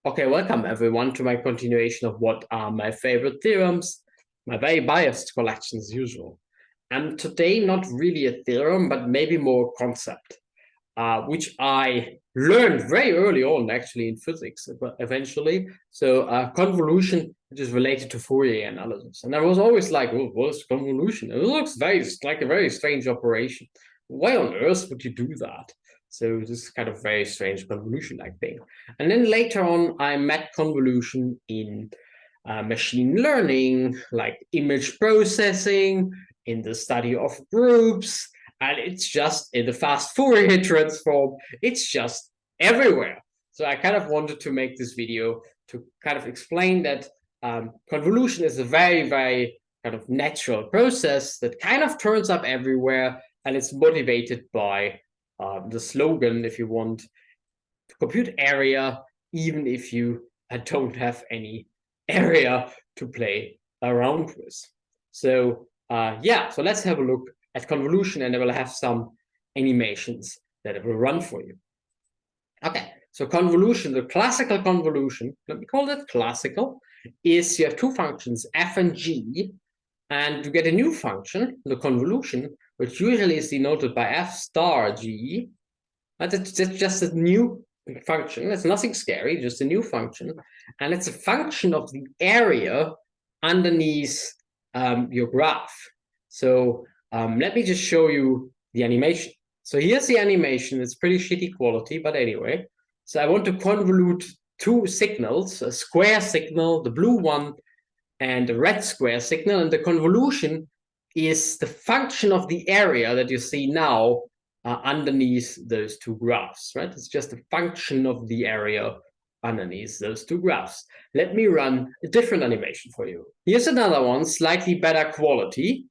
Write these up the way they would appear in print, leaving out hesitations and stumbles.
Okay, welcome everyone to my continuation of what are my favorite theorems, my very biased collection as usual. And today, not really a theorem, but maybe more a concept, which I learned very early on actually in physics, but eventually. So convolution, which is related to Fourier analysis. And I was always like, oh, what is convolution? It looks very like a very strange operation. Why on earth would you do that? So this is kind of very strange convolution-like thing. And then later on, I met convolution in machine learning, like image processing, in the study of groups, and it's just in the fast Fourier transform, it's just everywhere. So I kind of wanted to make this video to kind of explain that convolution is a very, very kind of natural process that kind of turns up everywhere, and it's motivated by the slogan, if you want, to compute area, even if you don't have any area to play around with. So yeah, so let's have a look at convolution, and I will have some animations that I will run for you. Okay, so convolution, the classical convolution, let me call it classical, is you have two functions, f and g, and you get a new function, the convolution, which usually is denoted by f star g. That's just a new function. It's nothing scary, just a new function. And it's a function of the area underneath your graph. So let me just show you the animation. So here's the animation. It's pretty shitty quality, but anyway. So I want to convolute two signals, a square signal, the blue one, and a red square signal. And the convolution is the function of the area that you see now underneath those two graphs, right? It's just a function of the area underneath those two graphs. Let me run a different animation for you. Here's another one, slightly better quality.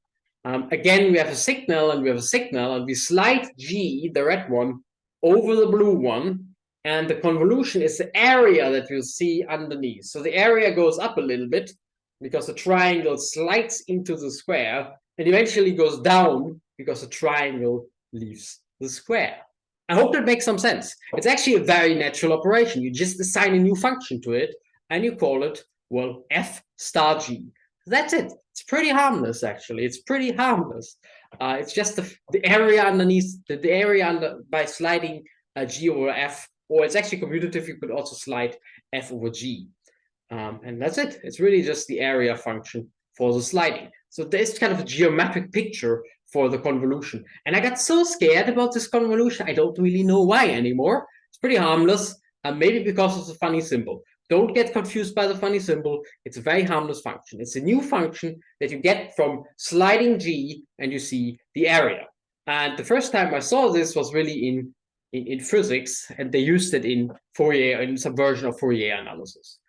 Again, we have a signal and we have a signal, and we slide G, the red one, over the blue one, and the convolution is the area that you see underneath. So the area goes up a little bit because the triangle slides into the square, and eventually goes down because the triangle leaves the square. I hope that makes some sense. It's actually a very natural operation. You just assign a new function to it, and you call it, well, f star g. That's it. It's pretty harmless, actually. It's pretty harmless. It's just the area underneath, the area under by sliding g over f, or it's actually commutative. You could also slide f over g. And that's it. It's really just the area function for the sliding. So there's kind of a geometric picture for the convolution. And I got so scared about this convolution, I don't really know why anymore. It's pretty harmless, maybe because of the funny symbol. Don't get confused by the funny symbol. It's a very harmless function. It's a new function that you get from sliding g, and you see the area. And the first time I saw this was really in physics, and they used it in Fourier, in some version of Fourier analysis.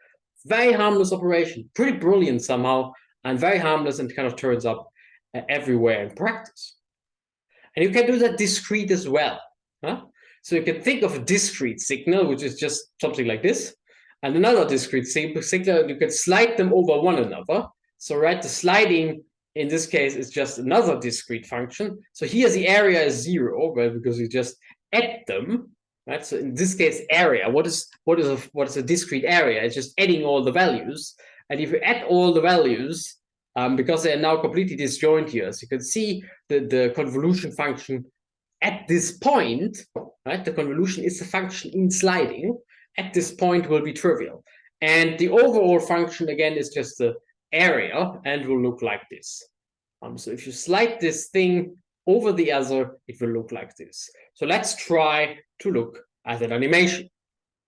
Very harmless operation, pretty brilliant somehow, and very harmless, and kind of turns up everywhere in practice. And you can do that discrete as well. Huh? So you can think of a discrete signal, which is just something like this, and another discrete signal. You can slide them over one another. So right, the sliding in this case is just another discrete function. So here the area is 0, right, because you just add them. Right? So in this case, area. What is a discrete area? It's just adding all the values. And if you add all the values, because they are now completely disjoint here, so you can see the convolution function at this point, right? The convolution is a function in sliding. At this point will be trivial. And the overall function, again, is just the area and will look like this. So if you slide this thing over the other, it will look like this. So let's try to look at an animation.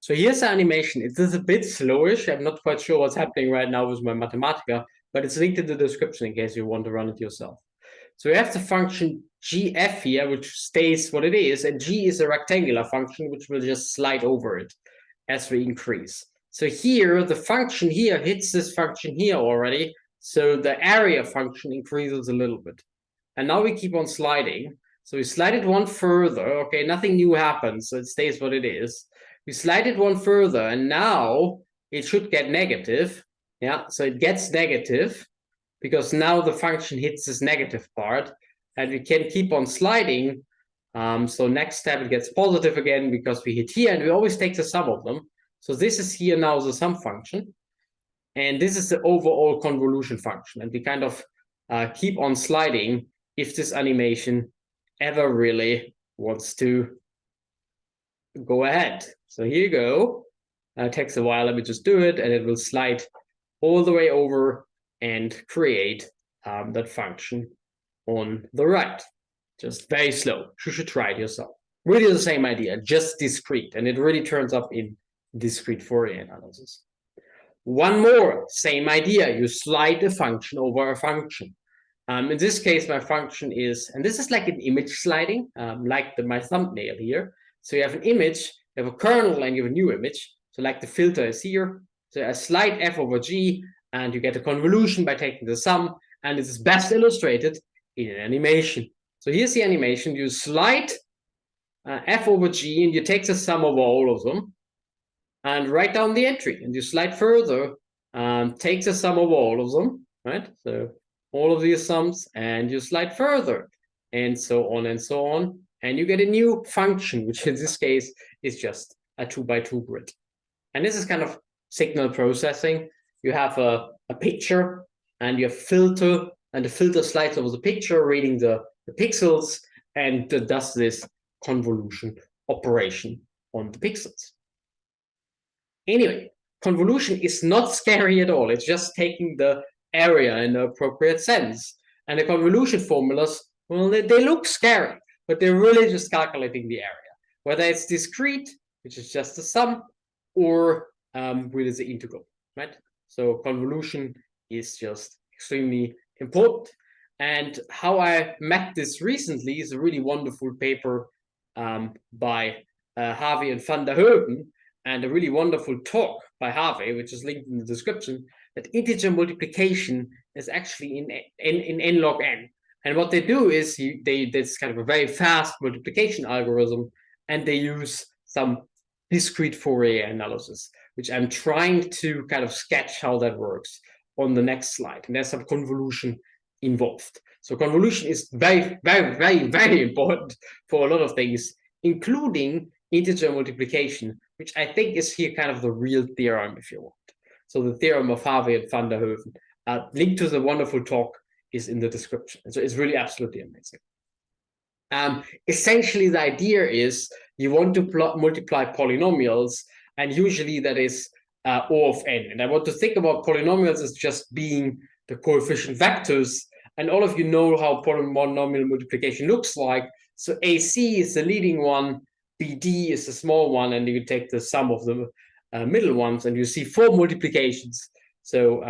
So here's the animation. It is a bit slowish. I'm not quite sure what's happening right now with my Mathematica, but it's linked in the description in case you want to run it yourself. So we have the function gf here, which stays what it is, and g is a rectangular function, which will just slide over it as we increase. So here, the function here hits this function here already, so the area function increases a little bit. And now we keep on sliding. So we slide it one further. Okay, nothing new happens, so it stays what it is. We slide it one further, and now it should get negative. Yeah, so it gets negative because now the function hits this negative part, and we can keep on sliding. So next step, it gets positive again because we hit here, and we always take the sum of them. So this is here now the sum function. And this is the overall convolution function. And we kind of keep on sliding if this animation ever really wants to go ahead. So here you go. It takes a while. Let me just do it. And it will slide all the way over and create that function on the right. Just very slow. You should try it yourself. Really the same idea, just discrete. And it really turns up in discrete Fourier analysis. One more, same idea. You slide a function over a function. In this case, my function is, and this is like an image sliding, like my thumbnail here. So you have an image, you have a kernel, and you have a new image. So like the filter is here. So I slide f over g, and you get a convolution by taking the sum. And this is best illustrated in an animation. So here's the animation. You slide f over g, and you take the sum over all of them. And write down the entry, and you slide further, take the sum of all of them, right? So all of these sums, and you slide further, and so on and so on, and you get a new function, which in this case is just a 2x2 grid. And this is kind of signal processing. You have a picture, and you have filter, and the filter slides over the picture, reading the pixels, and does this convolution operation on the pixels. Anyway, convolution is not scary at all. It's just taking the area in the appropriate sense. And the convolution formulas, well, they look scary, but they're really just calculating the area. Whether it's discrete, which is just the sum, or with the integral, right? So convolution is just extremely important. And how I met this recently is a really wonderful paper by Harvey and van der Hoeven, and a really wonderful talk by Harvey, which is linked in the description, that integer multiplication is actually in n log n. And what they do is that's kind of a very fast multiplication algorithm, and they use some discrete Fourier analysis, which I'm trying to kind of sketch how that works on the next slide. And there's some convolution involved. So convolution is very, very, very, very important for a lot of things, including integer multiplication, which I think is here kind of the real theorem, if you want. So the theorem of Harvey and van der Hoeven. Link to the wonderful talk is in the description. So it's really absolutely amazing. Essentially, the idea is you want to multiply polynomials, and usually that is O of n. And I want to think about polynomials as just being the coefficient vectors, and all of you know how polynomial multiplication looks like. So AC is the leading one, BD is the small one, and you take the sum of the middle ones, and you see 4 multiplications. So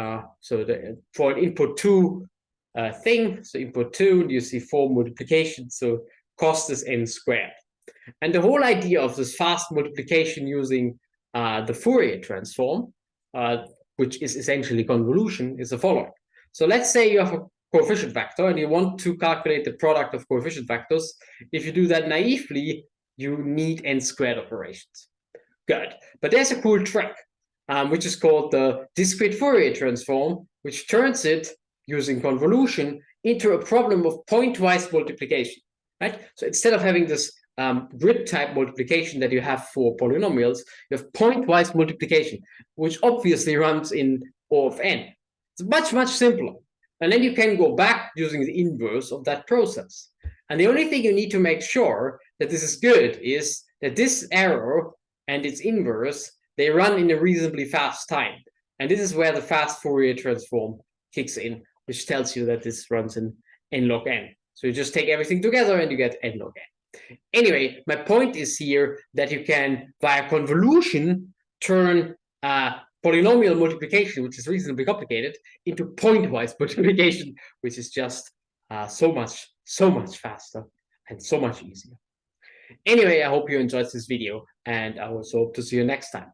for an input 2 thing, so input 2, you see 4 multiplications, so cost is n squared. And the whole idea of this fast multiplication using the Fourier transform, which is essentially convolution, is the following. So let's say you have a coefficient vector, and you want to calculate the product of coefficient vectors. If you do that naively, you need n squared operations. Good. But there's a cool trick, which is called the discrete Fourier transform, which turns it, using convolution, into a problem of pointwise multiplication, right? So instead of having this grid type multiplication that you have for polynomials, you have pointwise multiplication, which obviously runs in O of n. It's much, much simpler. And then you can go back using the inverse of that process. And the only thing you need to make sure that this is good is that this error and its inverse, they run in a reasonably fast time. And this is where the fast Fourier transform kicks in, which tells you that this runs in n log n. So you just take everything together and you get n log n. Anyway, my point is here that you can, via convolution, turn polynomial multiplication, which is reasonably complicated, into pointwise multiplication, which is just so much faster and so much easier. Anyway, I hope you enjoyed this video, and I also hope to see you next time.